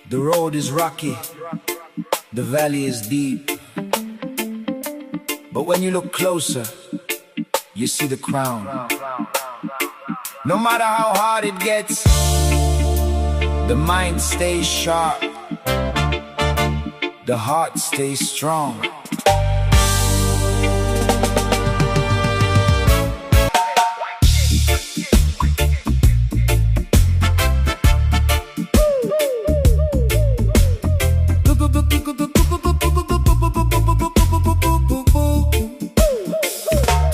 The road is rocky, the valley is deep, but when you look closer, you see the crown. No matter how hard it gets, the mind stays sharp, the heart stays strong.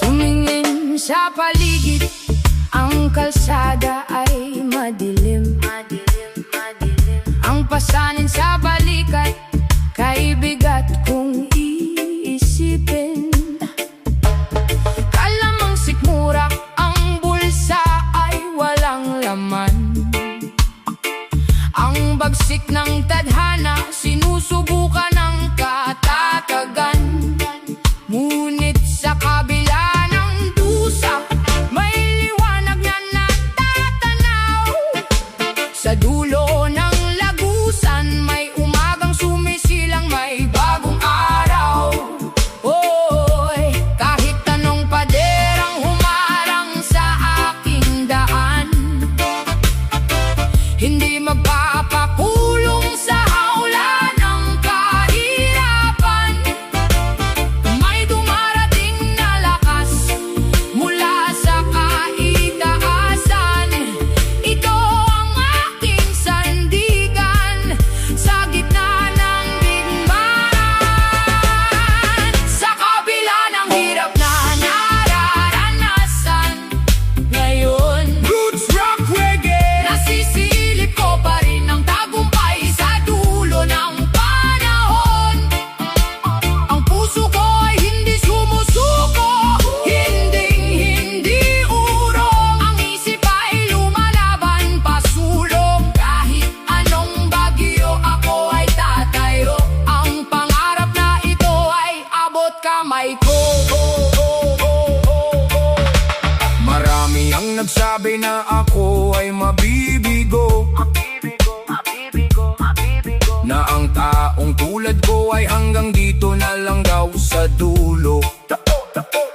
Tumingin sa paligid, ang kalsada ay madilim. Ang pasanin sa balikat, kay bigat kung iisipin. Kalamang sikmura, ang bulsa ay walang laman. Ang bagsik ng tadhana, sinusubukan ng katatagan. Ngunit sa kabila ng dusa, may liwanag na natatanaw. Sa dulo ng lagusan, may umagang sumisilang, may bagong araw. Oy, kahit anong paderang humarang sa aking daan, hindi magpapakulong sa hawla ng kahirapan. May dumarating na lakas mula sa kaitaasan. Ito ang aking sandigan sa gitna ng digmaan. Sa kabila ng hirap na nararanasan ngayon, Roots rock reggae. nasisilip ko pa rin ang tagumpay sa dulo ng panahon. Ang puso ko ay hindi sumusuko, hindi urong. Ang isip ay lumalaban pasulong. Kahit anong bagyo, ako ay tatayo. Ang pangarap na ito ay abot kamay ko. Marami ang nagsabi na ako ay mabibigo, na ang taong tulad ko ay hanggang dito na lang daw sa dulo.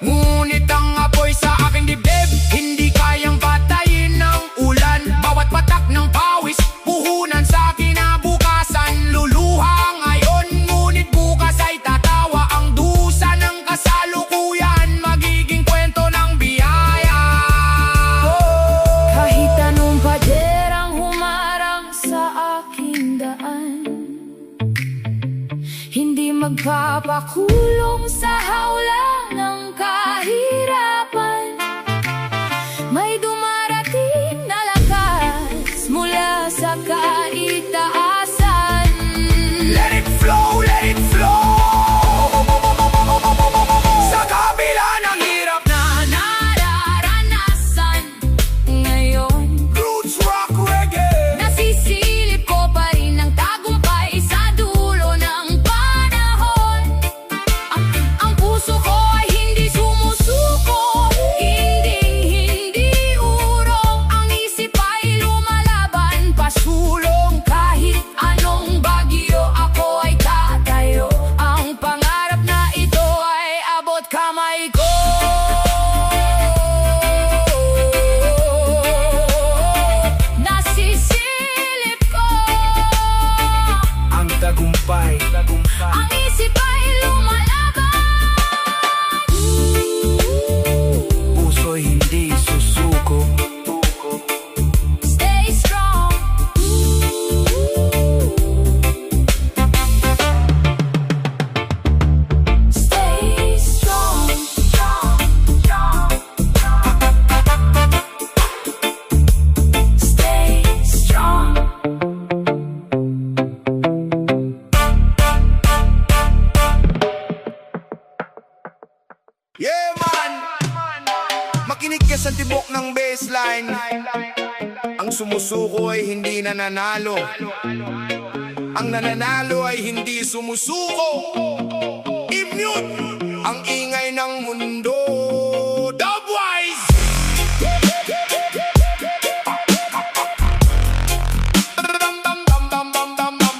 Ngunit ang apoy sa aking dibdib, hindi kayang patayin ng ulan. Bawat patak ng pawis, puhunan sa kinabukasan. Luluha ngayon, ngunit bukas ay tatawa. Ang dusa ng kasalukuyan, magiging kwento ng biyaya. Kahit anong paderang humarang sa aking daan, hindi magpapakulong sa hawla ng kahirapan. May dumarating na lakas mula sa kaitaasan. Let it flow, let it flow. Sa kabila ng hirap Na nararanasan ngayon, Roots rock reggae. nasisilip ko pa rin ang tagumpay sa dulo ng panahon. Ang puso ko ay hindi sumusuko, hindi urong. Ang isip ay lumalaban pasulong. Kahit anong bagyo, ako ay tatayo. Ang pangarap na ito ay abot kamay ko. Nasisilip ko, Ang tagumpay. ang isip ay lumalaban. Puso'y hindi susuko. Stay strong. Stay strong. Stay strong. Yeah, man! Makinig ka sa tibok ng baseline. Ang sumusuko ay hindi nananalo. Ang nananalo ay hindi sumusuko. Immune ang ingay ng mundo. Dubwise! Bam, bam, bam, bam, bam, bam, bam.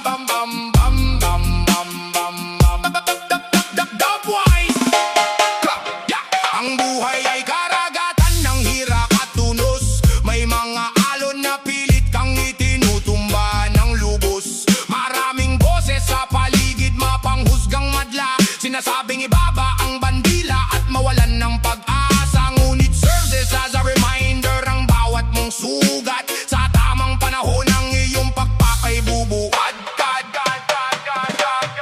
sugat. Sa tamang panahon ang iyong pakpak ay bubuad.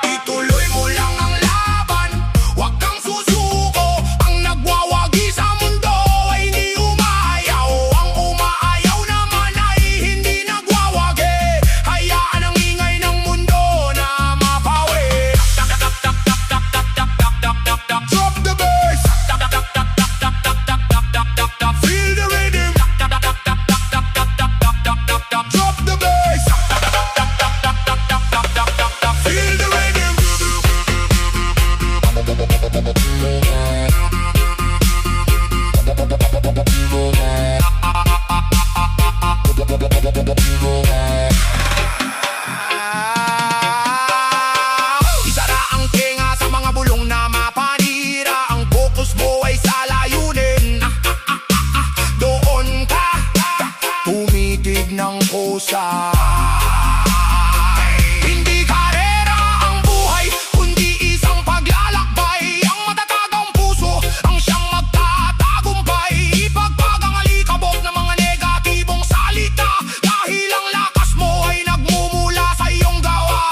Ituloy mo lang ang laban, huwag kang susuko. Ang nagwawagi sa mundo ay hindi umaayaw. Ang umaayaw naman ay hindi nagwawagi. Hayaan ang ingay ng mundo na mapawi. Drop the bass, feel the rhythm. Drop the bass, feel the rhythm. Isara ang tenga sa mga bulong na mapanira. Ang focus mo ay sa layunin. Doon ka tumitig ng kusa. Hindi karera ang buhay, kundi isang paglalakbay. Ang matatag ang puso, ang siyang magtatagumpay. Ipagpag ang alikabok ng mga negatibong salita. Dahil ang lakas mo ay nagmumula sa iyong gawa.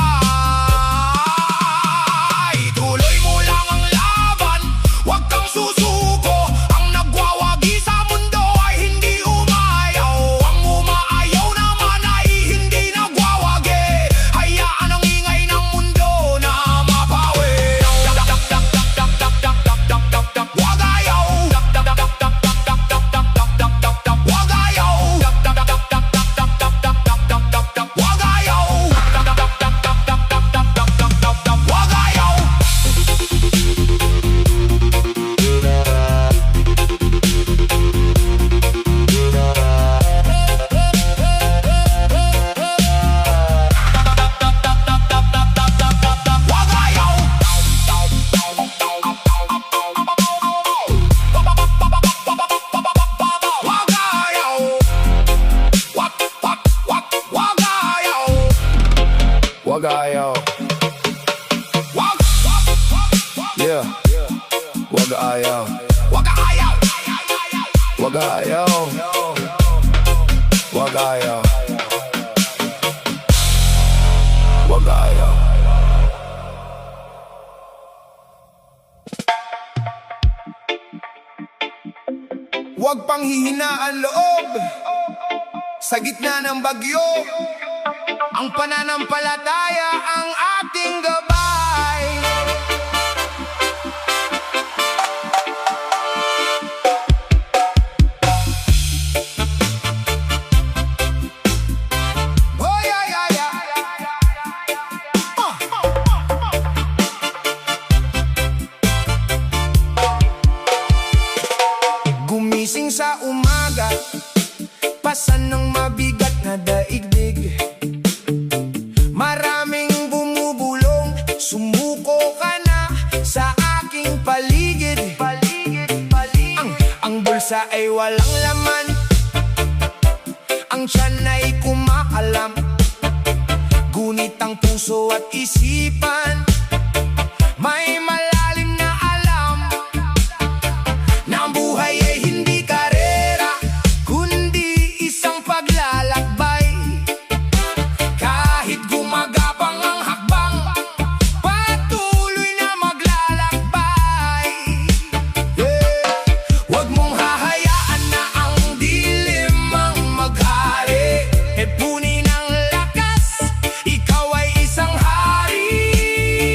Ituloy mo lang ang laban, huwag kang susuko. Ang nagwawagi sa mundo ay hindi umayaw. Ang umaayaw naman ay hindi nagwawagi. Hayaan ang ingay ng mundo na mapawi. Wag ayaw, wag ayaw, wag ayaw, wag ayaw. Wag ayaw. Wag ayaw. Wag ayaw. Wag ayaw. Wag. Yeah. Wag ayaw. Wag ayaw. Wag ayaw. Wag ayaw. Wag ayaw. Huwag pang hihinaan loob sa gitna ng bagyo. Ang pananampalataya ang ating gabay. Oh, yeah, yeah, yeah. Gumising sa umaga, pasan ng mabigat na daigdig. Maraming bumubulong, sumuko ka na sa aking paligid. Ang bulsa ay walang laman, ang tiyan ay kumakalam. Ngunit ang puso at isipan may malalim na alam na ang buhay ay hindi karera, kundi isang paglalakbay. Kahit gumagapang ang hakbang, patuloy na maglalakbay. Huwag mong hahayaan na ang dilim ang maghari. Punin ang lakas, ikaw ay isang hari.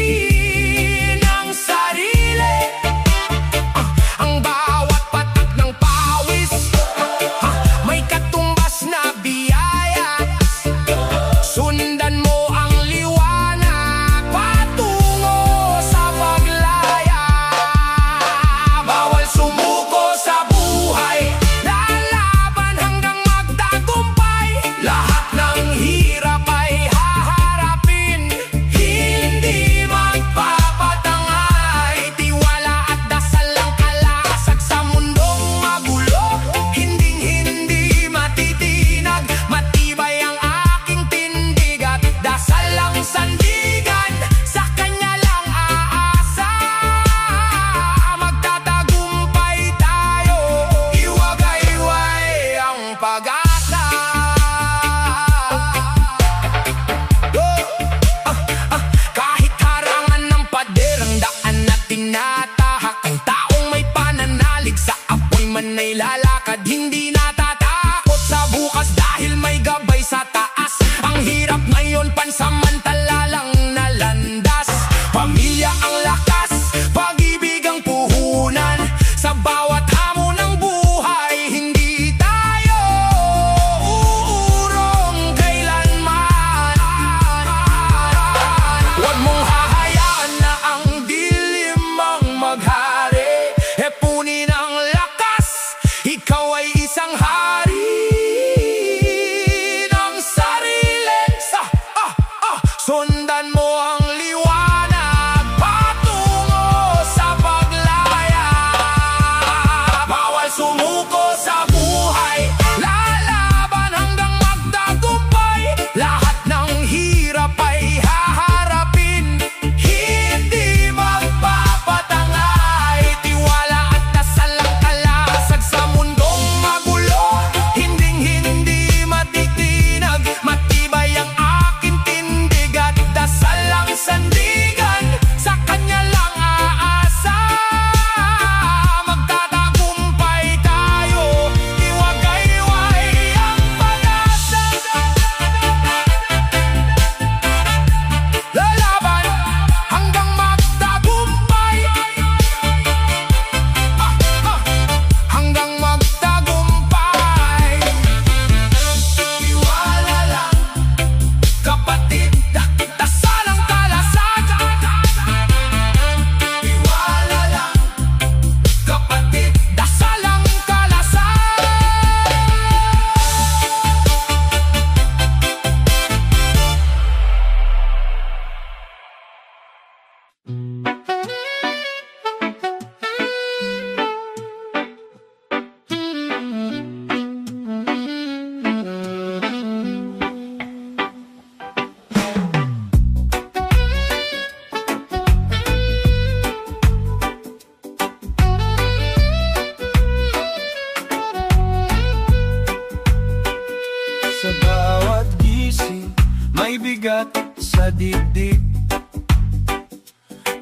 bawat gising may bigat sa dibdib.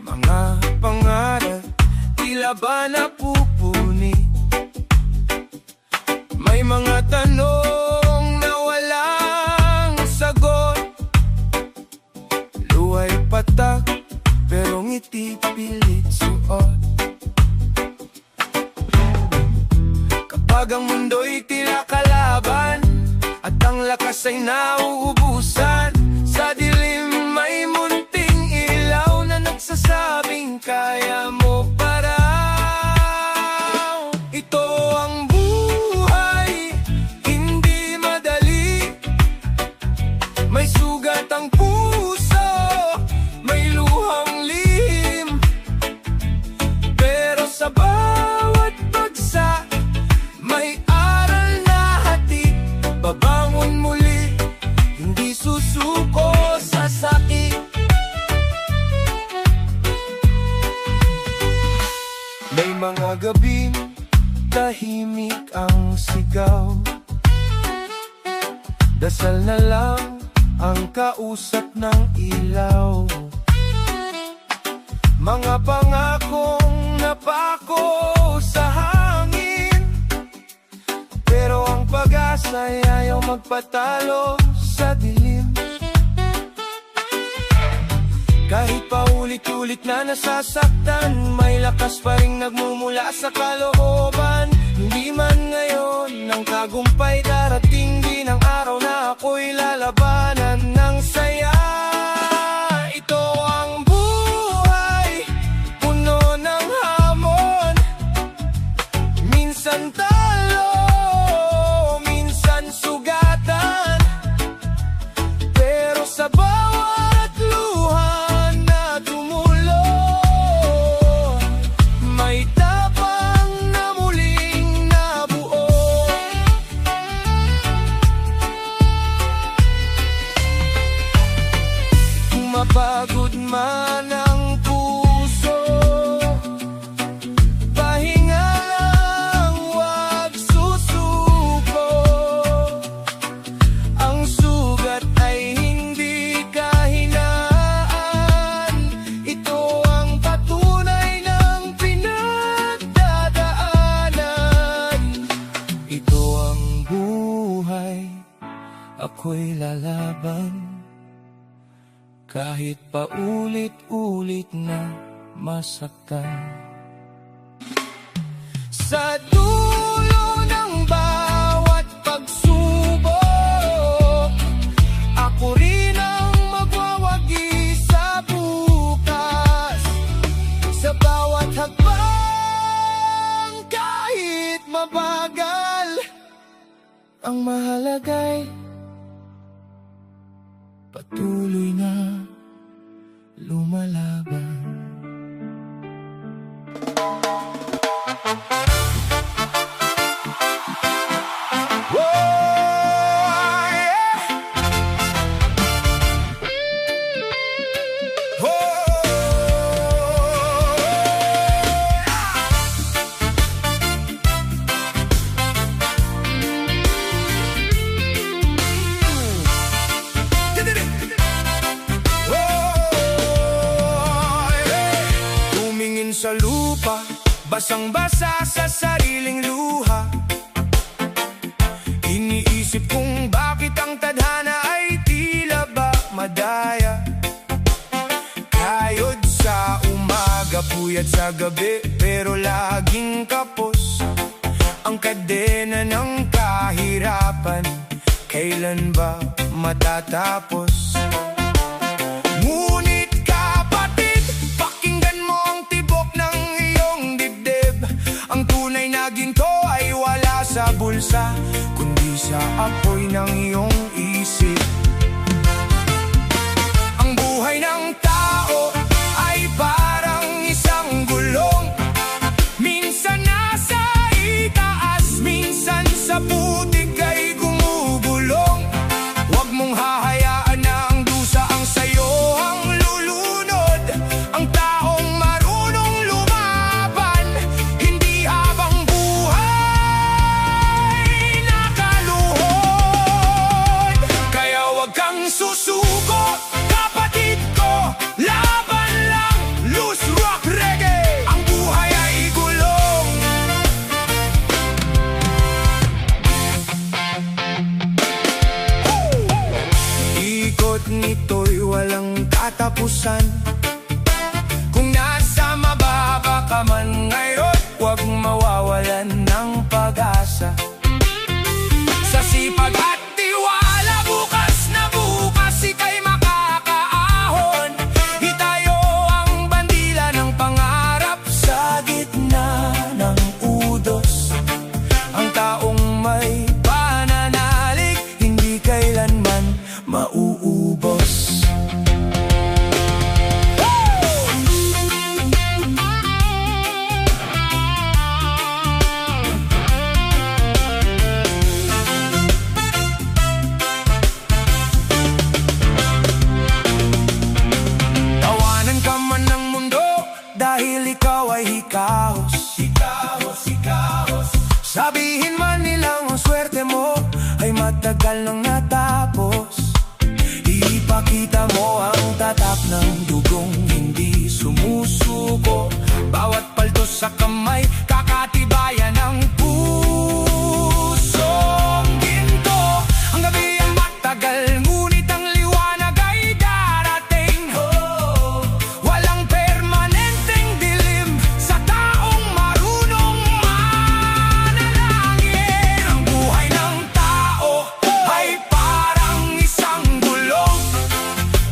Mga pangarap tila ba napupuni. May mga tanong na walang sagot. Luhay patak pero ngiti pilit suot. Kapag ang mundo'y tila kalaban at ang lakas ay nauubusan, sa dilim may munting ilaw na nagsasabing kaya mo pa raw. Ito ang buhay, hindi madali. May sugat ang puso, may luhang lihim. Pero sa bawat bagsak may aral na hatid. Babangon muli, hindi susuko sa sakit. May mga gabing tahimik ang sigaw. Dasal na lang ang kausap ng ilaw. Mga pangakong napako sa hangin, pero ang pag-asa'y ayaw magpatalo sa dilim. Kahit paulit-ulit na nasasaktan, may lakas pa rin nagmumula sa kalooban. Hindi man ngayon ang tagumpay darating din ang araw na ako'y lalabanan ng saya. Ito ang buhay, puno ng hamon. Minsan talo, minsan sugatan, pero sa bawat luha na tumulo, may tapang na muling nabuo. Kung mapagod man ang puso, pahinga lang, huwag susuko. Ang sugat ay hindi kahinaan. Ito ang patunay ng pinagdadaanan. Ito ang buhay, ako'y lalaban. Kahit paulit-ulit na masaktan. Sa dulo ng bawat pagsubok, ako rin ang magwawagi sa bukas. Sa bawat hakbang, kahit mabagal, ang mahalaga'y patuloy na lumalaban. Tumingin sa lupa, basang-basa sa sariling luha. Iniisip kung bakit ang tadhana ay tila ba madaya. Kayod sa umaga, puyat sa gabi, pero laging kapos ang kadena ng kahirapan. Kailan ba matatapos? Ngunit kapatid, pakinggan mo ang tibok ng iyong dibdib. Ang tunay na ginto ay wala sa bulsa, kundi sa apoy ng iyong isip. Ang buhay ng tao ay parang isang gulong. Minsan nasa itaas, minsan sa putik ay gumugulong. Huwag mong hahayaan na ang dusa ang sayo ang lulunod. Ang taong marunong lumaban, hindi habang buhay nakaluhod. katapusan. Kung nasa mababa ka man ngayon, huwag mawawalan ng pag-asa. Sa sipag at tiwala, bukas na bukas ika'y makakaahon. Itayo ang bandila ng pangarap sa gitna ng udos. Ang taong may pananalig, hindi kailanman mauubos. Dahil ikaw ay hikahos, hikahos, hikahos. Sabihin man nilang ang swerte mo ay matagal nang natapos. Ipakita mo ang tatak ng dugong hindi sumusuko. Bawat paltos sa kamay, kakatibayan ng pusong ginto. Ang gabi ang matagal, ngunit ang liwanag ay darating. Walang permanenteng dilim sa taong marunong manalangin. Ang buhay ng tao ay parang isang gulong.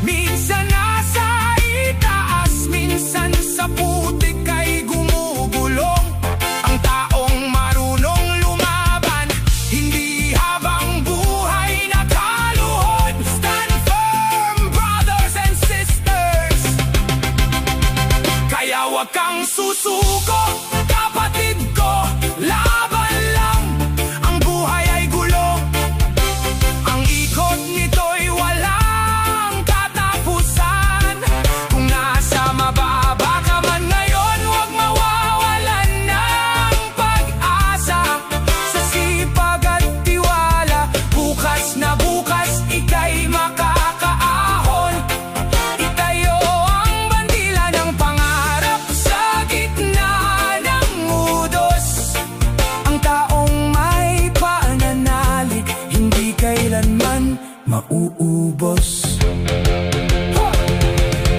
Minsan nasa itaas, minsan sa putik ay gumugulong. Ang taong marunong lumaban, hindi habang buhay nakaluhod. Stand firm, brothers and sisters. Kaya wag kang susuko, kapatid ko, laban lang. Ang buhay ay gulong, ang ikot nito'y walang katapusan. Kung nasa mababa ka man ngayon, huwag mawawalan ng pag-asa. Sa sipag at tiwala, bukas na bukas ika'y makakaahon. Itayo ang bandila ng pangarap sa gitna ng udos. Ang taong may pananalig, hindi kailanman mauubos.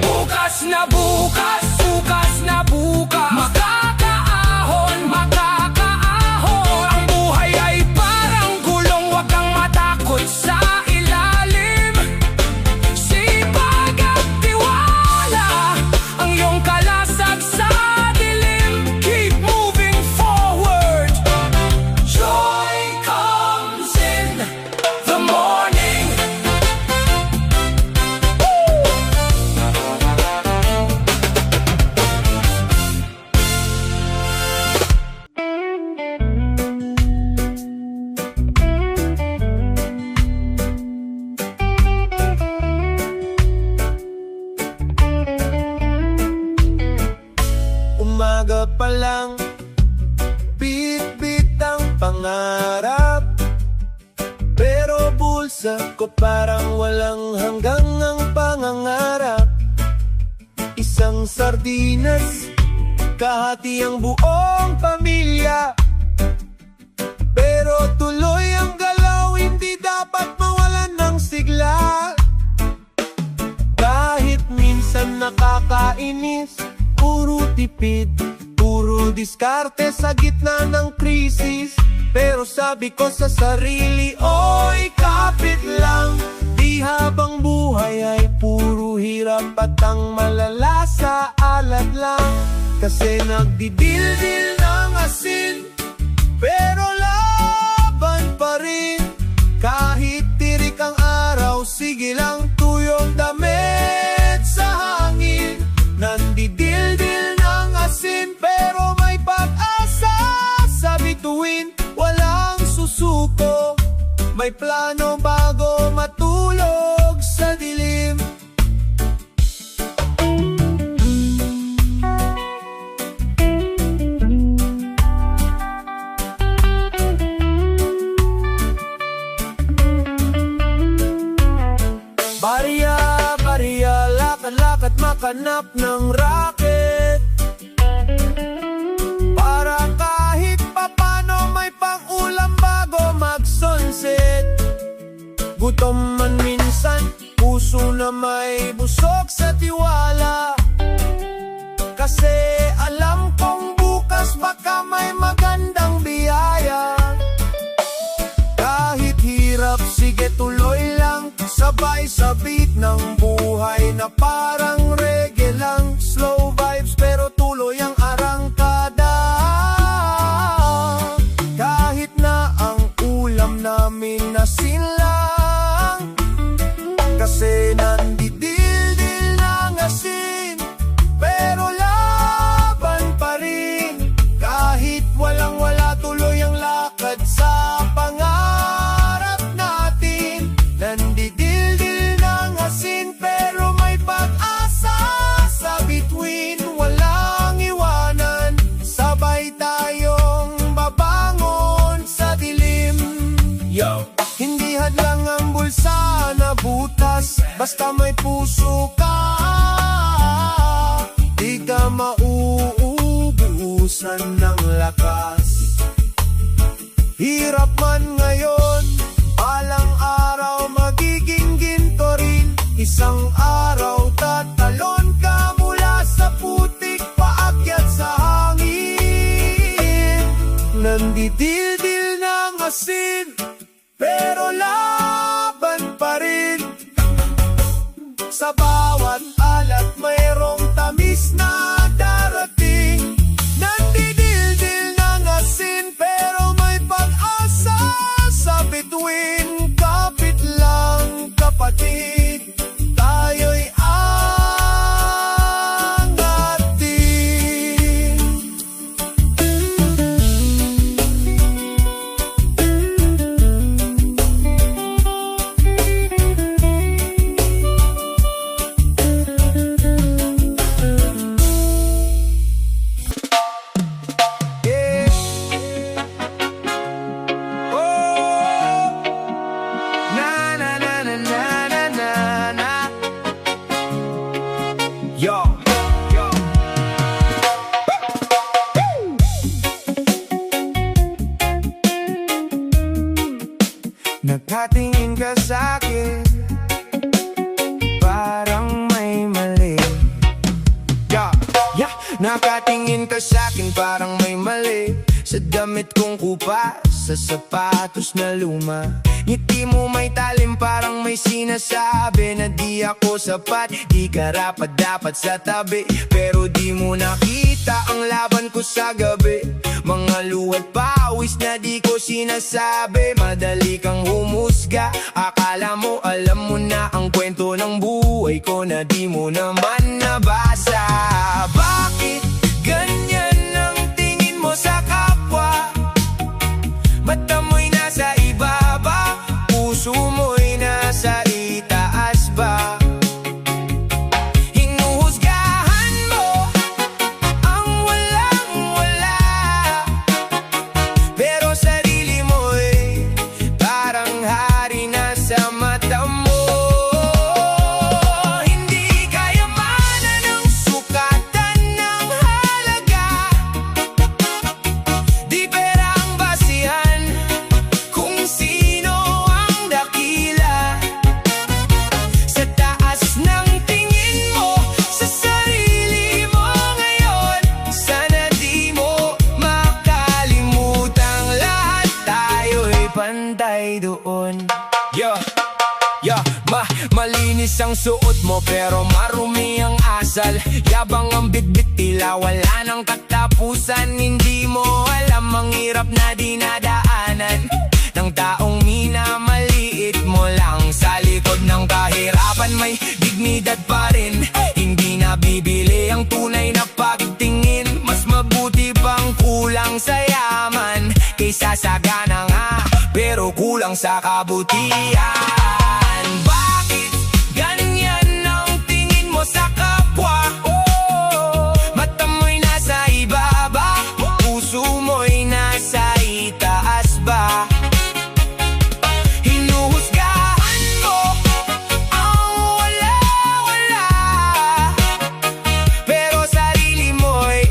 Bukas na bukas, bukas na bukas, makakaahon, makakaahon. Ang buhay ay parang gulong, wag kang matakot sa ilalim. Sipag at tiwala, ang iyong kalasag sa dilim. Keep moving forward. Joy comes in the morning. Umaga pa lang, bit-bit ang pangarap. Pero bulsa ko parang walang hanggang ang pangangarap. Isang sardinas, kahati ang buong pamilya. Pero tuloy ang galaw, hindi dapat mawalan ng sigla. Kahit minsan nakakainis, puro tipid, puro diskarte sa gitna ng krisis. Pero sabi ko sa sarili, oy kapit lang. Di habang buhay ay puro hirap at ang malala sa alat lang. Kasi nagdidildil ng asin, pero laban pa rin. Kahit tirik ang araw, sige lang tuyong damit sa hangin. Nandidildil ng asin, pero may pag-asa sa bituin. Walang susuko, may plano bago matulog sa dilim. Barya, barya, lakad-lakad makanap ng racket. Para kahit papano may pang-ulam bago mag-sunset. Gutom man minsan, puso na may busog sa tiwala. Kasi alam kong bukas baka may magandang biyaya. Kahit hirap, sige tuloy lang, sabay sa beat ng buhay na parang reggae lang. Slow vibes pero tuloy ang arangkada. Kahit na ang ulam namin asin lang, kasi nandidildil ng asin, pero laban pa rin. Kahit walang-wala, tuloy ang lakad sa pangarap natin. Nandidildil ng asin, pero may pag-asa sa bituin. Walang iwanan, sabay tayong babangon sa dilim. Yo! Hindi hadlang ang bulsa na butas, basta may puso ka. Di ka mauubusan ng lakas. Hirap man ngayon, balang araw magiging ginto rin. Isang araw tatalon ka mula sa putik, paakyat sa hangin. Nandidildil ng asin, pero laban pa rin. Sa bawat alat mayroong tamis na darating. Nandidildil ng asin, pero may pag-asa sa bituin. Kapit lang kapatid, tayo'y angatin. Yo, yo. Nagkatingin ka sa'kin, parang may mali. Yeah, yeah. Nakatingin ka sa'kin, parang may mali. Sa damit kong kupas, sa sapatos na luma. Ngiti mo may talim, parang may sinasabi na di ako sapat, di ka rapat dapat sa tabi. Pero di mo nakita ang laban ko sa gabi. Mga luhat pawis na di ko sinasabi. Madali kang humusga, akala mo alam mo na ang kwento ng buhay ko na di mo naman nabasa. Bakit ganyan ang tingin mo sa kapwa? Mata mo'y nasa ibaba, puso mo'y nasa itaas ba? Hinuhusgahan mo ang walang-wala, pero sarili mo'y parang hari na sa mata mo. Hindi kayamanan ang sukatan ng halaga, di pera ang basihan kung sino ang dakila. Sa taas ng tingin mo sa sarili mo ngayon, sana di mo makalimutang lahat tayo'y pantay doon. Yeah, yeah, malinis ang suot mo pero marumi ang asal. Yabang ang bitbit, tila wala ng katapusan. Hindi mo alam ang hirap na dinadaanan ng taong minamaliit mo lang. Sa likod ng kahirapan may dignidad pa rin. Hindi nabibili ang tunay na pagtingin. Mas mabuti pang kulang sa yaman kaysa sa gana nga, pero kulang sa kabutihan. Bakit ganyan ang tingin mo sa kapwa? Mata mo'y nasa ibaba, puso mo'y nasa itaas ba? Hinuhusgahan mo ang wala-wala, pero sarili mo'y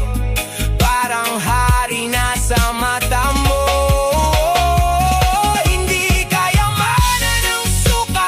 parang hari na sa mata mo. Hindi kayamanan ang sukat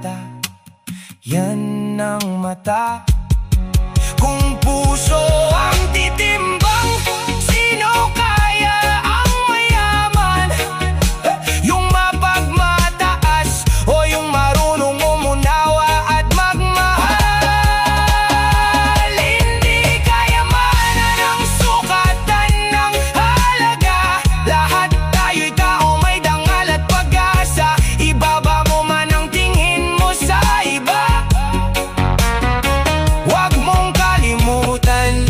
mata, yan ang mata. Kung puso ang titimbang, sino kaya ang mayaman? Yung mapagmataas o yung marunong umunawa at magmahal? Hindi kayamanan ang sukatan ng halaga. Lahat tayo'y tao, may dangal at pag-asa. Ibaba mo man ang tingin mo sa iba, huwag mong kalimutan,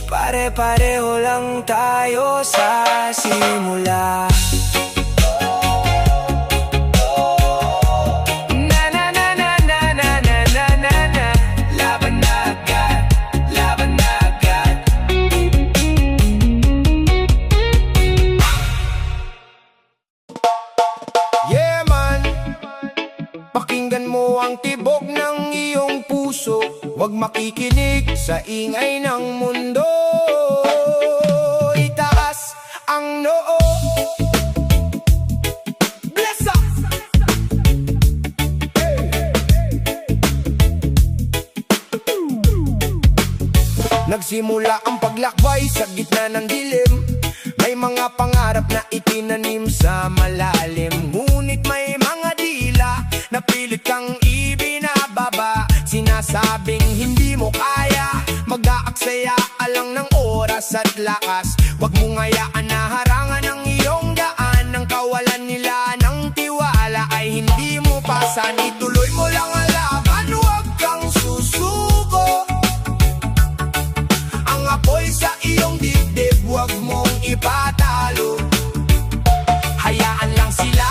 pare-pareho lang tayo sa simula. Na na na na na na na na na na. Laban na agad, laban na agad. Yeah man, pakinggan mo ang tibok ng iyong puso, huwag makikinig sa ingay ng mundo. Itaas ang noo, bless up! Nagsimula ang paglakbay sa gitna ng dilim. May mga pangarap na itinanim sa malalim, ngunit may mga dila na pilit kang ibinababa. Sinasabing hindi mo kaya, mag-aaksaya alang ng oras at lakas. Huwag mong hayaan na harangan ang iyong daan. Ang kawalan nila ng tiwala ay hindi mo pasan. Ituloy mo lang ang laban, huwag kang susuko. Ang apoy sa iyong dibdib, huwag mong ipatalo. Hayaan lang sila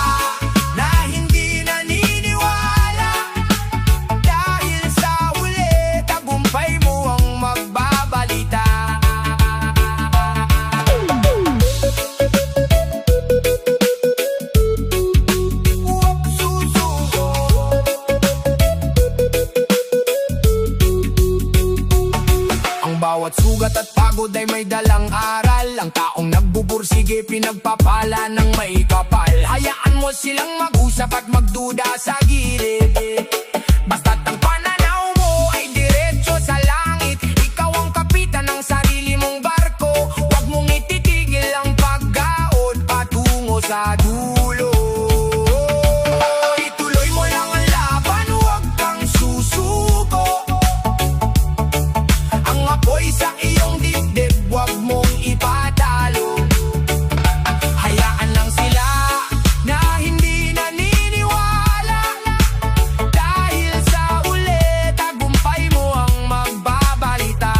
na hindi naniniwala, dahil sa huli, tagumpay mo ang magbabalita. Huwag susuko. Ang bawat sugat at pagod ay may dalang aral. Ang taong nagbubursige, pinagpapala ng may kapal. Hayaan mo silang mag-usap at magduda sa gilid, basta't ang pananaw mo ay diretso sa langit. Ikaw ang kapitan ng sarili mong barko, huwag mong ititigil ang paggaot patungo sa dulo. Ituloy mo lang ang laban, huwag kang susuko. Ang apoy sa iyong dibdib, huwag mong ipatalo. Hayaan lang sila na hindi naniniwala, dahil sa uli, tagumpay mo ang magbabalita.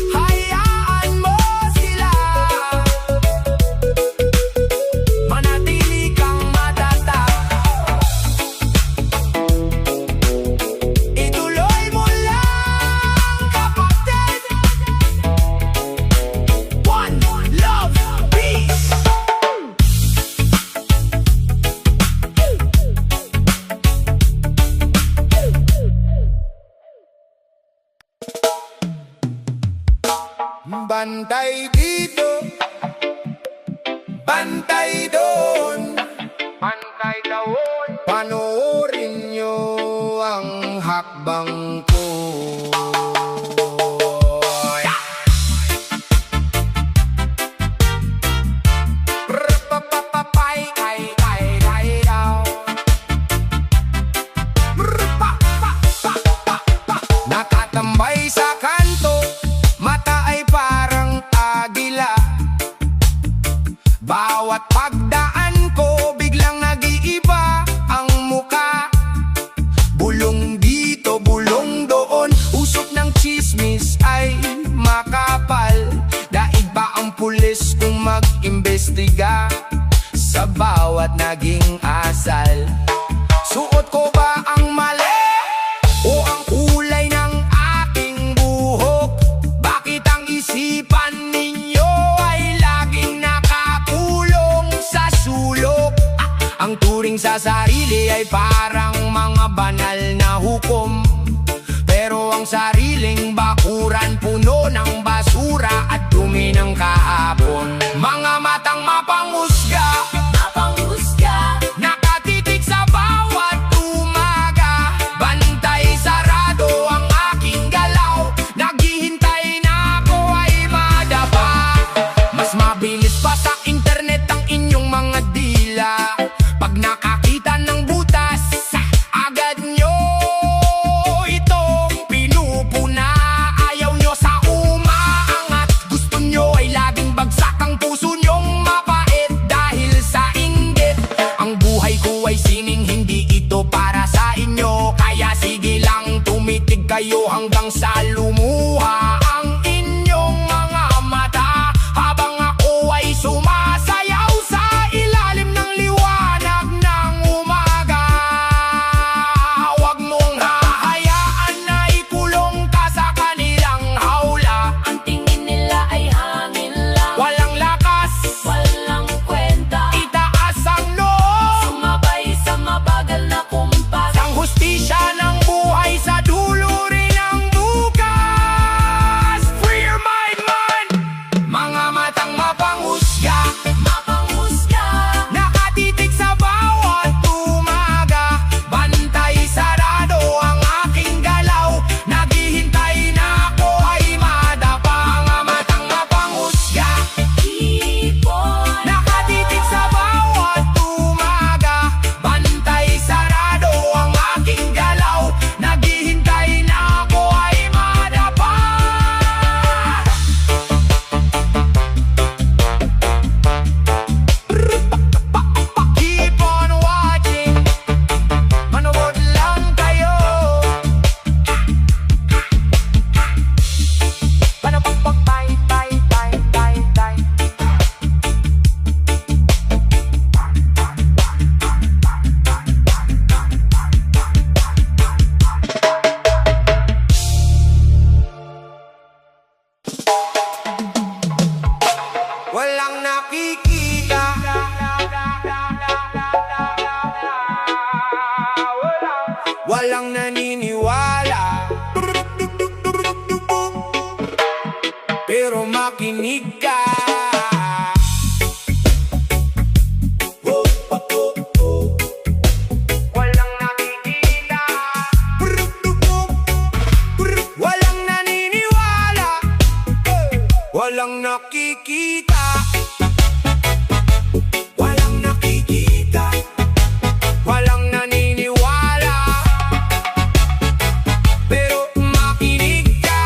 Hayaan mo sila, manatili kang matatag. Ituloy mo lang, kapatid. One love, peace. Bantay dito, bantay doon, bantay doon. Panoorin nyo ang hakbang ko. Papapapay, kay, daw. Nakatambay sa kanto, mata ay parang agila. Bawat pagdaan ko, biglang nag-iiba ang muka. Bulong dito, bulong doon, usok ng chismis ay makapal. Daig ba ang pulis kung mag-imbestiga sa bawat naging asal? Suot ko ba ang mali o ang kulay ng aking buhok? Bakit ang isipan ninyo ay laging nakakulong sa sulok? Ang turing sa sarili ay parang mga banal na hukom, pero ang ang sariling bakuran, puno ng basura at dumi ng kahapon. Mga matang mapanghusga, nakatitig sa bawat umaga. Bantay sarado ang aking galaw, naghihintay na ako ay madapa. Mas mabilis pa sa internet ang inyong mga dila. Pag nakakita ng butas, agad nyo itong pinupuna. Ayaw nyo sa umaangat, gusto nyo ay laging bagsak ang puso nyong mapait dahil sa inggit. Ang buhay ko ay sining, hindi ito para sa inyo. Kaya sige lang, tumitig kayo hanggang sa lumuha ang inyong mga mata, habang ako ay sumasayaw sa ilalim ng liwanag ng umaga. Huwag mong hahayaan na ikulong ka sa kanilang hawla. Ang tingin nila ay hangin lang, Walang lakas, walang kwenta, itaas ang noo, sumabay sa mabagal na kumpas. ang hustisya ng buhay sa dulo rin ang bukas. Free your mind, man! Mga matang mapanghusga, nakatitig sa bawat umaga. Bantay sarado ang aking galaw, naghihintay na ako ay madapa. Mga matang mapanghusga, nakatitig sa bawat umaga. Bantay sarado ang aking galaw, naghihintay na ako ay madapa. Keep on watching, manood lang kayo. Panapakpak, tay, tay, tay, tay, tay. Walang nakikita, walang naniniwala, pero makinig ka. Walang nakikita, walang naniniwala, walang nakikita, walang nakikita, walang naniniwala, pero makinig ka.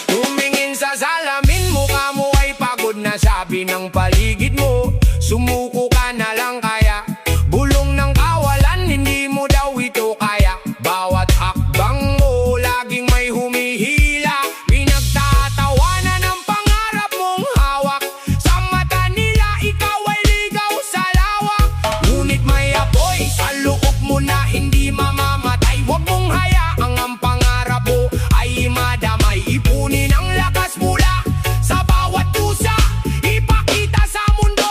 Tumingin sa salamin, mukha mo ay pagod na, sabi ng paligid mo, sumuko ka na lang kaya. Bulong ng kawalan, hindi mo daw ito kaya. Bawat hakbang mo, laging may humihila. Pinagtatawanan ng pangarap mong hawak. Sa mata nila, ikaw ay ligaw sa lawak. Ngunit may apoy sa loob mo na hindi mamamatay. Huwag mong hayaang ang pangarap mo ay madamay. Ipunin ang lakas mula sa bawat tusa, ipakita sa mundo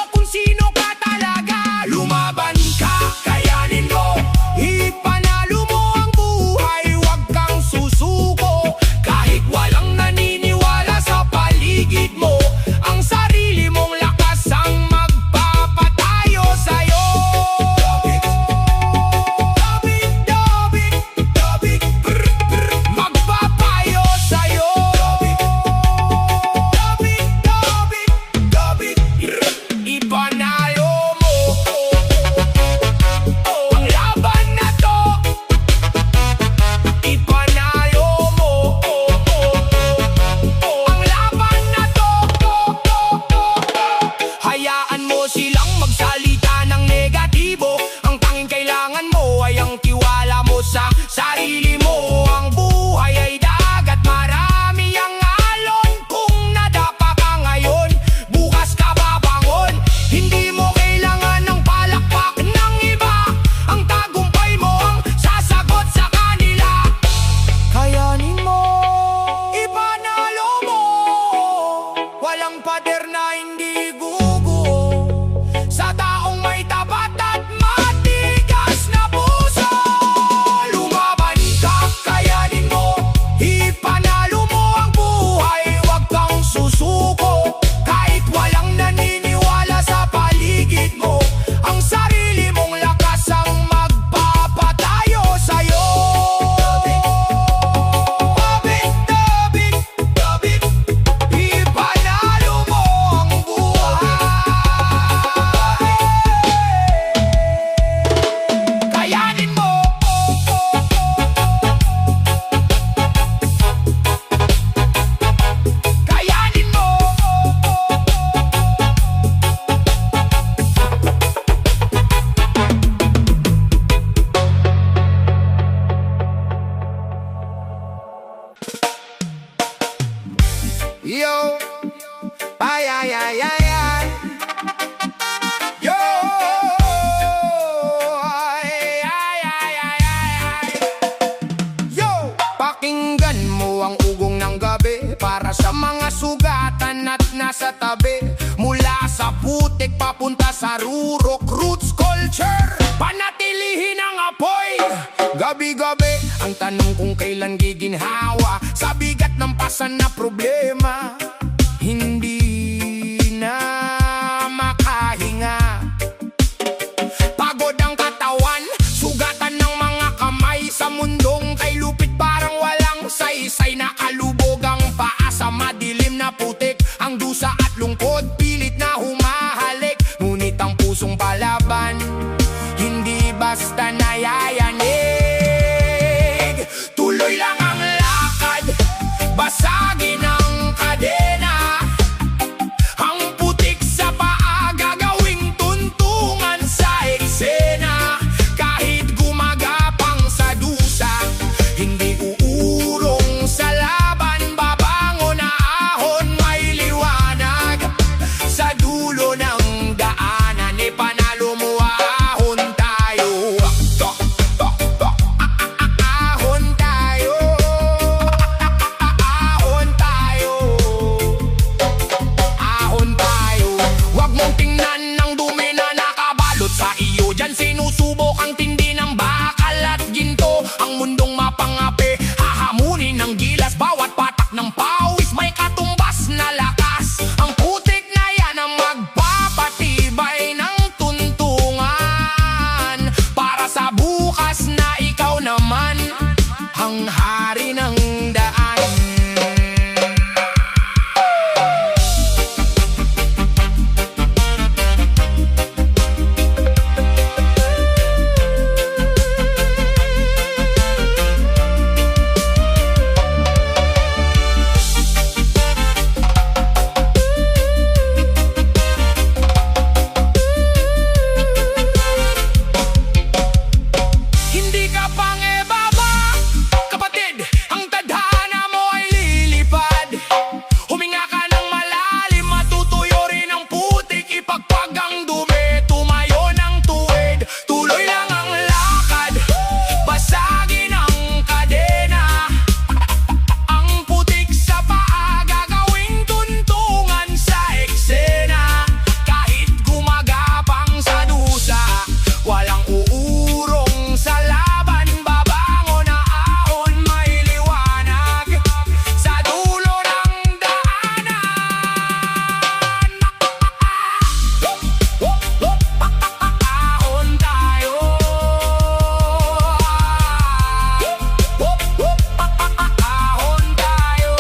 sa tabi. Mula sa putik papunta sa rurok, roots culture, panatilihin ang apoy. Gabi-gabi ang tanong kung kailan giginhawa sa bigat ng pasan na problema. Hindi na makahinga, pagod ang katawan, sugatan ng mga kamay. Sa mundong kay lupit parang walang saysay. Nakalubog ang paa sa madilim na putik. Ang dusa at lungkod pilit na humahalik. Ngunit ang pusong palaban hindi basta nayayanig. Tuloy lang ang lakad, basagin ang kadena. Ang putik sa paa gagawing tuntungan sa eksena. Kahit gumagapang sa dusa, hindi uurong sa laban. Babangon na ahon, may liwanag sa dulo ng daanan. E panalo mo, ahon tayo. Ahon tayo. Ahon tayo. Ahon tayo. Huwag mong tingnan ng dumi na nakabalot sa iyo. Diyan sinusubok ang tindi ng bakal at ginto. Ang mundong mapangapi, hahamunin ng gilas. Bawat patak ng pawis may katumbas na lakas. Ang putik na yan ang magpapatibay ng tuntungan. Para sa bukas na ikaw naman ang hari ng daan. Hindi ka pangebaba, kapatid, ang tadhana mo ay lilipad. Huminga ka ng malalim, matutuyo rin ang putik. Ipagpag ang dumi, tumayo ng tuwid. Tuloy lang ang lakad, basagin ang kadena. Ang putik sa paa gagawing tuntungan sa eksena. Kahit gumagapang sa dusa, walang uurong sa laban. Babangon na ahon, may liwanag sa dulo ng daanan. Ahon tayo. Ahon tayo.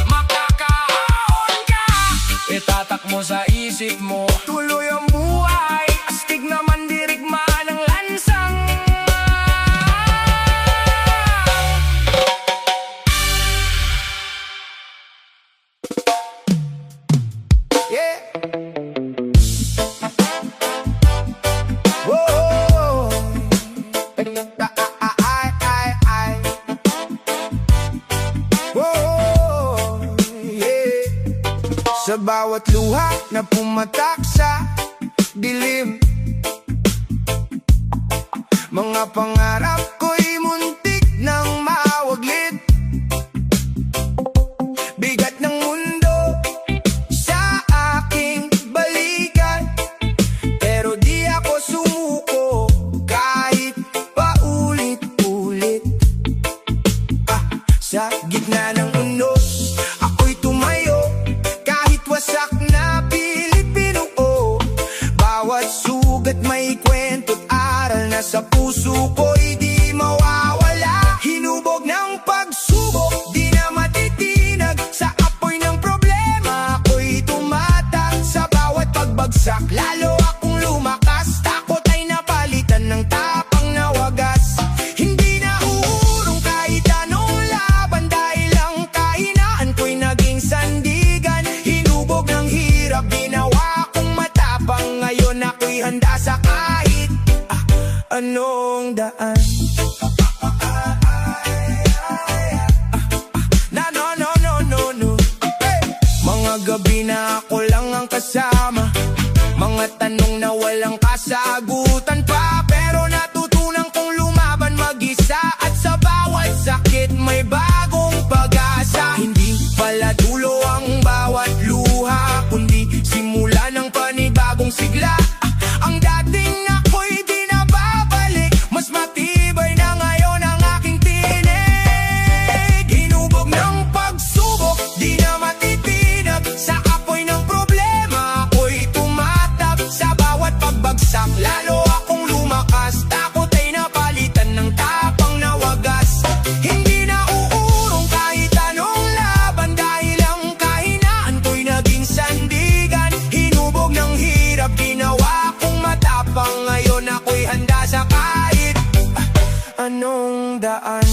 Makakaahon ka, itatak mo sa isip mo. Tuloy ang buhay, astig naman dirigma ng lansang. Yeah. Whoa. Ay. Whoa. Yeah. Sa bawat luha na pumatak sa dilim, mga pangarap ko'y muntik ng mawaglit. Bigat ng mundo sa aking balikan, pero di ako sumuko kahit paulit-ulit. Sa gitna ng unos, ako'y tumayo kahit wasak na Pilipino. Bawat sugat may kwento't aral na sa puso ko'y di mawawala. Hinubog ng pagsubok, di na matitinag. Sa apoy ng problema ako'y tumatak. Sa bawat pagbagsak, lalo akong lumakas. Takot ay napalitan ng tapang na wagas. Hindi na uurong kahit anong laban, dahil ang kahinaan ko'y naging sandigan. Hinubog ng hirap, ginawa kong matapang. Ngayon ako'y handa sa kahit anong daan. No. Hey! Mga gabi na ako lang ang kasama, mga tanong na walang kasagutan pa. Pero anong daan.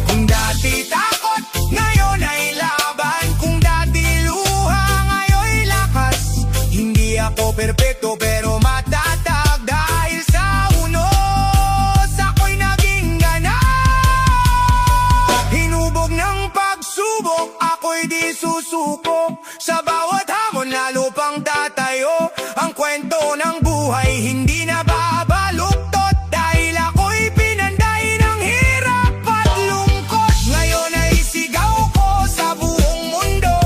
Kung dati takot, ngayon ay laban. Kung dati luha, ngayon lakas. Hindi ako perpekto pero matatag. Dahil sa unos, ako'y naging ganap. Hinubog ng pagsubok, ako'y di susuko. Sa bawat hamon lalo pang tatayo. Ang kwento ng buhay hindi na babaluktot. Dahil ako'y pinanday ng hirap at lungkot. Ngayon ay sigaw ko sa buong mundo.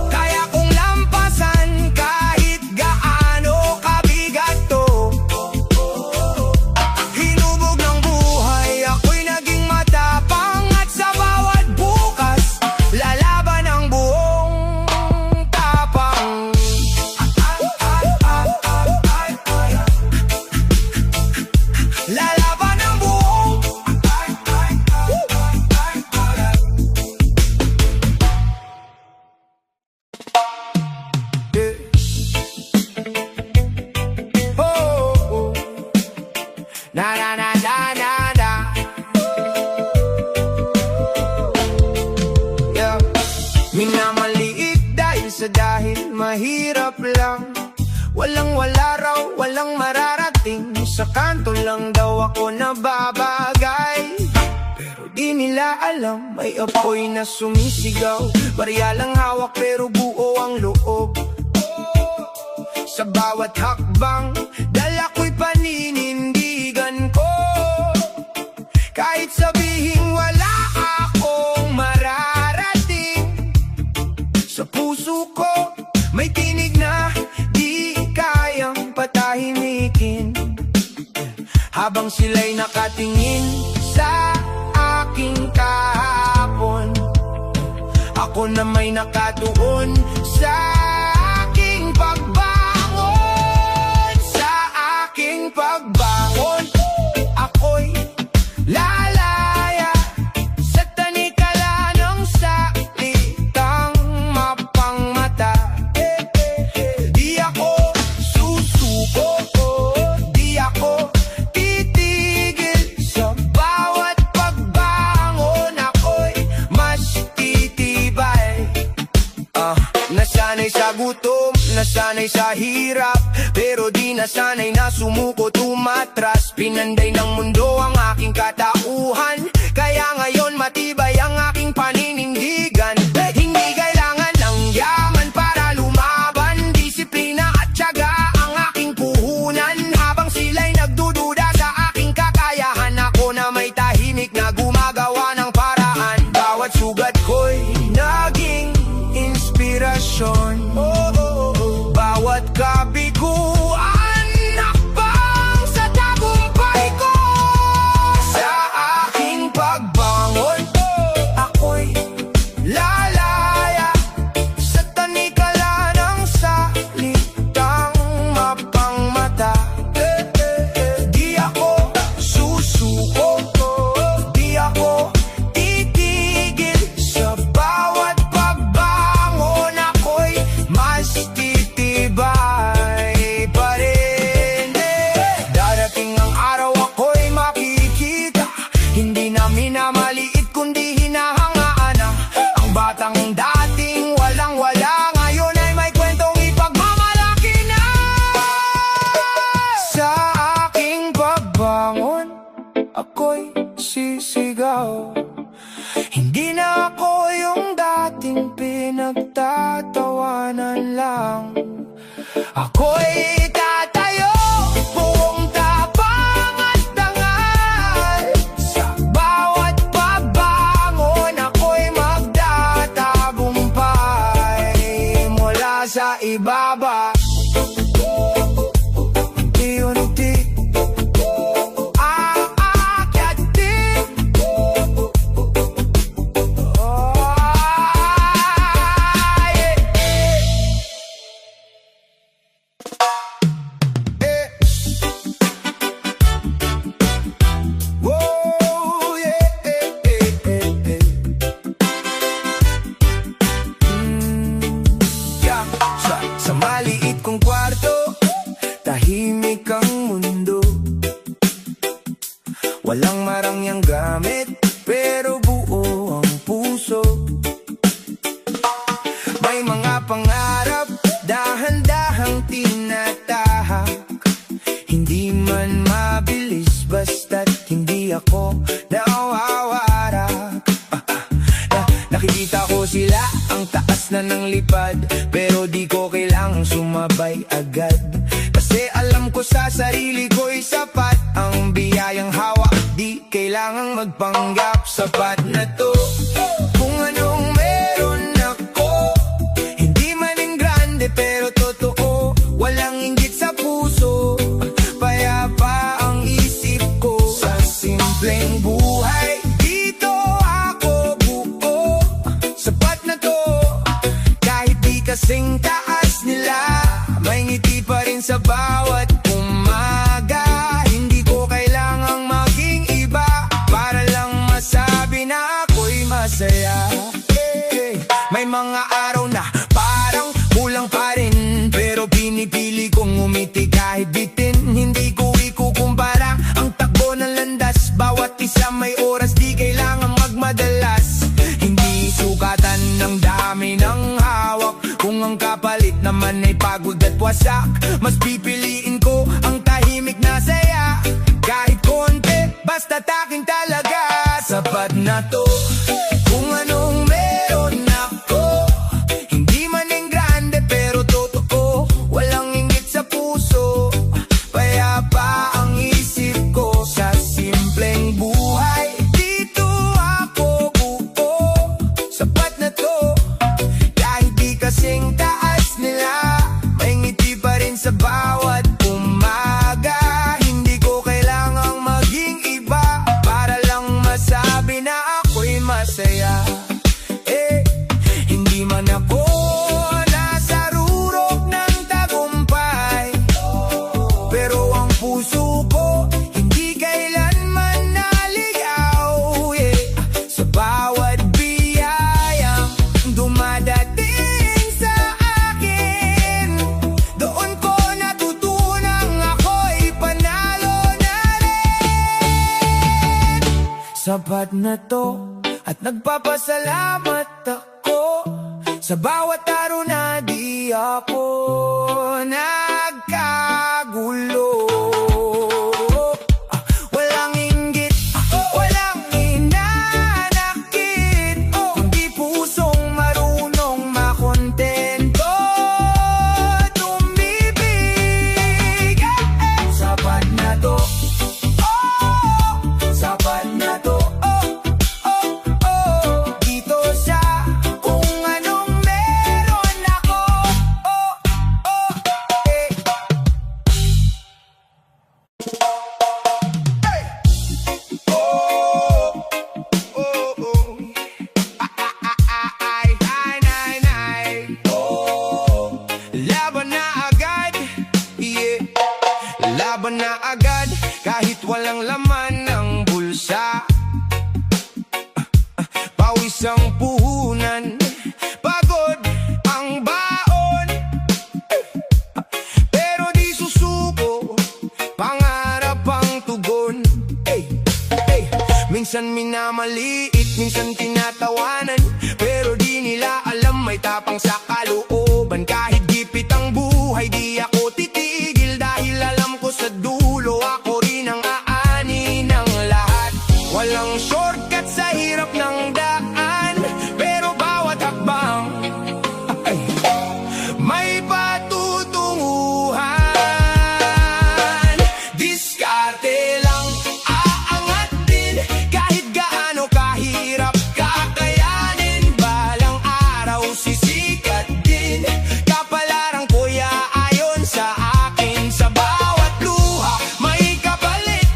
Kaya kong lampasan kahit gaano kabigat to. Hinubog ng buhay, ako'y naging matapang. At sa bawat bukas, lalaban ang buong tapang. Lalaban ang buong oh. Na na na na na na. Yeah. Minamaliit dahil mahirap lang. Walang wala raw, walang mararating. Sa kanto lang daw ako nababagay. Pero di nila alam, may apoy na sumisigaw. Barya lang hawak pero buo ang loob. Sa bawat hakbang, dala ko'y paninindigan ko. Kahit sabihin wala akong mararating, sa puso ko may tinig na di kayang patahimikin. Habang sila'y nakatingin sa aking kahapon, ako na may nakatuon sa aking pagbangon. Sa aking pagbangon, ako'y lalaya sa tanikala ng salitang mapangmata. Di ako susuko, di ako titigil. Sa bawat pagbangon, ako'y mas titibay. Nasanay sa gutom, nasanay sa hirap, pero di nasanay na sumuko, tumatras. Pinanday ng mundo ang aking katauhan, kaya ngayon matibay ang aking paninindigan. Hindi kailangan ng yaman para lumaban, disiplina at tiyaga ang aking puhunan. Habang sila'y nagdududa sa aking kakayahan, ako na may tahimik na gumagawa ng paraan. Bawat sugat ko'y naging inspirasyon. Bawat kabiguan, nakbang sa tagumpay ko. Sa aking pagbangon, ako'y lalaya sa tanikala ng salitang mapangmata. Di ako susuko, di ako titigil. Sa bawat pagbangon, ako'y mas titibay pa rin. Darating ang araw, ako'y makikita. Hindi na minamaliit kundi hinahangaan na. Ang batang dating walang-wala, ngayon ay may kwentong ipagmamalaki na. Sa aking pagbangon, ako'y sisigaw. Hindi na ako yung dating pinagtatawanan lang. Ako'y tatayo, buong tapang at dangal. Sa bawat pagbangon, ako'y magtatagumpay. Mula sa ibaba, unti-unti aakyatin. Sa maliit kong kwarto, tahimik ang mundo. Walang marangyang gamit, pero buo ang puso. May mga pangarap, dahan-dahang tinatahak. Hindi man mabilis, basta't hindi ako nawawarak. Nakikita ko sila, ang taas na ng lipad, pero di ko kailangang sumabay agad. Kasi alam ko sa sarili ko'y sapat ang biyayang hawak, di kailangang magpanggap. Sapat na to kung anong meron ako. Hindi man ang grande pero totoo, walang inggit sa puso, payapa ang isip ko. Sa simpleng buhay, dito ako buo. Sapat na to, kahit di kasing taas nila, may ngiti pa rin sa bawat umaga. Hindi ko kailangang maging iba para lang masabi na ako'y masaya. May mga araw na parang kulang pa rin, pero pinipili kong umiti kahit bitin. Hindi ko ikukumpara ang takbo ng landas, bawat isa may oras, di kailangang magmadalas. Hindi sukatan ng dami ng hawak, kung ang kapalit naman ay pagod at wasak. Mas pipiliin ko ang tahimik na saya, kahit konti, basta't aking talaga. Sapat na to kung anong meron ako. Hindi man ang grande pero totoo, walang inggit sa puso, payapa ang isip ko. Sa simpleng buhay, dito ako buo. Sapat na to, kahit di kasing taas nila, may ngiti pa rin sa bawat umaga. Hindi ko kailangang maging iba para lang masabi na ako'y masaya. Hindi man ako nasa rurok ng tagumpay, pero ang puso ko hindi kailanman naligaw. Sa bawat biyayang dumadating sa akin, doon ko natutunang ako'y panalo na rin. Sapat na to at nagpapasalamat ako sa bawat araw na di ako nagkagulo. Walang inggit, walang hinanakit, kundi pusong marunong makontento, tumibig. Sapat na to, sapat na to. Dito siya kung anong meron ako. Laban na agad, yeah. Laban na agad, kahit walang laman ng bulsa. Pawis ang puhunan, pagod ang baon, pero di susuko, pangarap ang tugon. Minsan minamaliit, minsan tinatawanan, pero di nila alam may tapang sa kalooban. Kahit gipit ang buhay, di ako titigil, dahil alam ko sa dulo ako rin ang aani ng lahat. Walang shortcut sa hirap ng daan, pero bawat hakbang may patutunguhan. Diskarte lang, aangat din, kahit gaano kahirap kakayanin. Balang araw sisikat din, kapalaran ko'y aayon sa akin. Sa bawat luha may kapalit,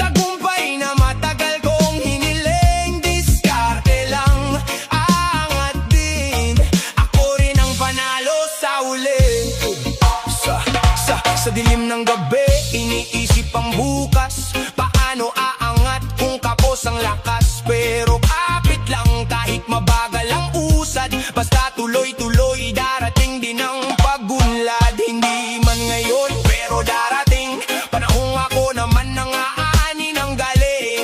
tagumpay na matagal kong hiniling. Diskarte lang, aangat din, ako rin ang panalo sa uli. Sa dilim ng gabi, iniisip ang bukas, paano aangat kung kapos ang lakas. Pero kapit lang kahit mabagal ang usad, basta tuloy-tuloy, darating din ang pagunlad. Hindi man ngayon pero darating, panahong ako naman ang aani ng galing.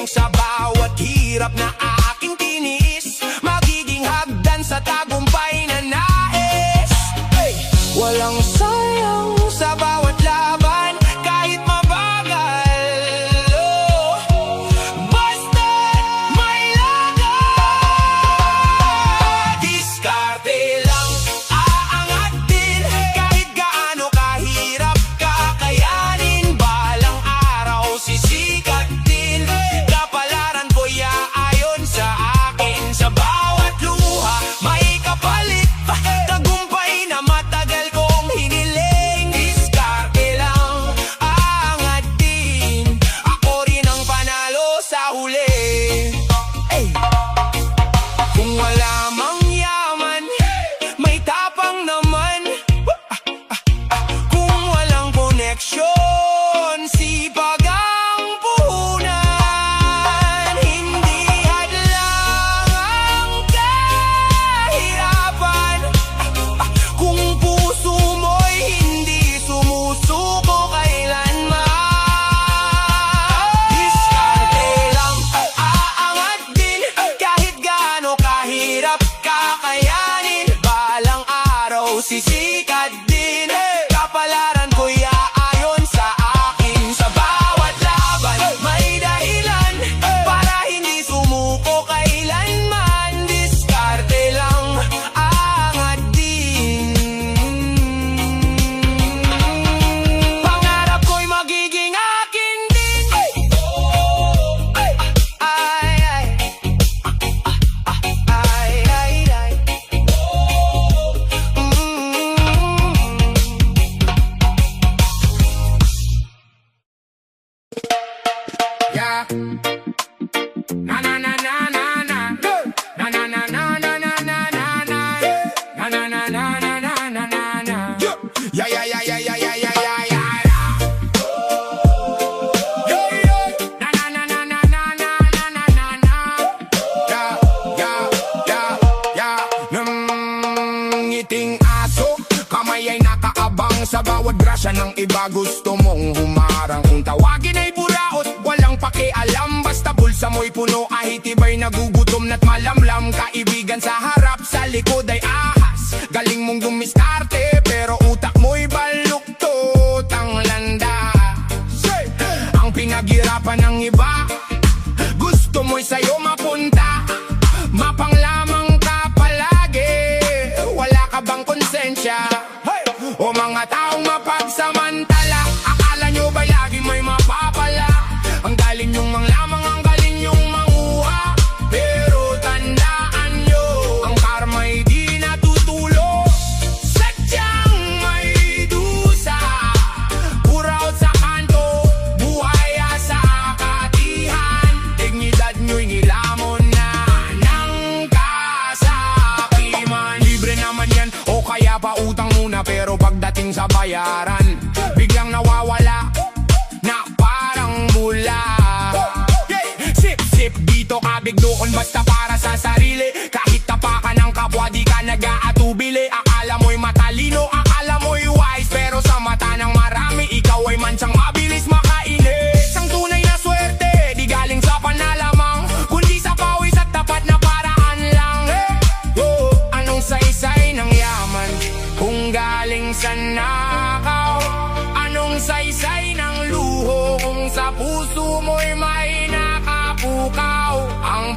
yeah. Na na na na na na. Na na na na na na na na na. Na na na na na na na na na. Yeah yeah yeah yeah yeah yeah yeah yeah yeah. Yeah yeah. Na na na na na na na na na na na. Yeah yeah yeah yeah. Ngiting aso, kamay ay nakaabang sa bawat grasya ng iba. Gusto mong humarang, kung tawagin ay buraot, walang pakialam. Basta bulsa mo'y puno, ahit iba'y nagugutom na't malamlam. Kaibigan sa harap, sa likod ay ahas. Galing mong dumiskarte, pero utak mo'y baluktot ang landa. Ang pinaghirapan ng iba, gusto mo'y sa'yo mapunta. Mapanglamang ka palagi, wala ka bang konsensya? O mga taong mapagsamantala, akala nyo ba'y lagi may mapapala? Ang galing nyong manglamang, ang galing nyong manguha. Pero tandaan nyo, ang karma'y di natutulog. Sadyang may dusa, puraot sa kanto, buhay sa katihan. Dignidad nyo'y nilamon na ng kasakiman. Libre naman yan, o kaya pa utang muna. Pero pagdating sa bayaran, biglang nawawala na parang bula. Sip-sip dito kabig doon, basta para sa sarili. Kahit tapakan ng kapwa, di ka nag-aatubili. Akala mo'y matalino, akala mo'y wise, pero sa mata ng marami, ikaw ay mansyang mabilis makainis. Ang tunay na swerte, di galing sa panalamang, kundi sa pawis at tapat na paraan lang. Anong saysay ng yaman kung galing sa nakaw? Anong saysay ng luho kung sa puso mo'y may nakapukaw? Ang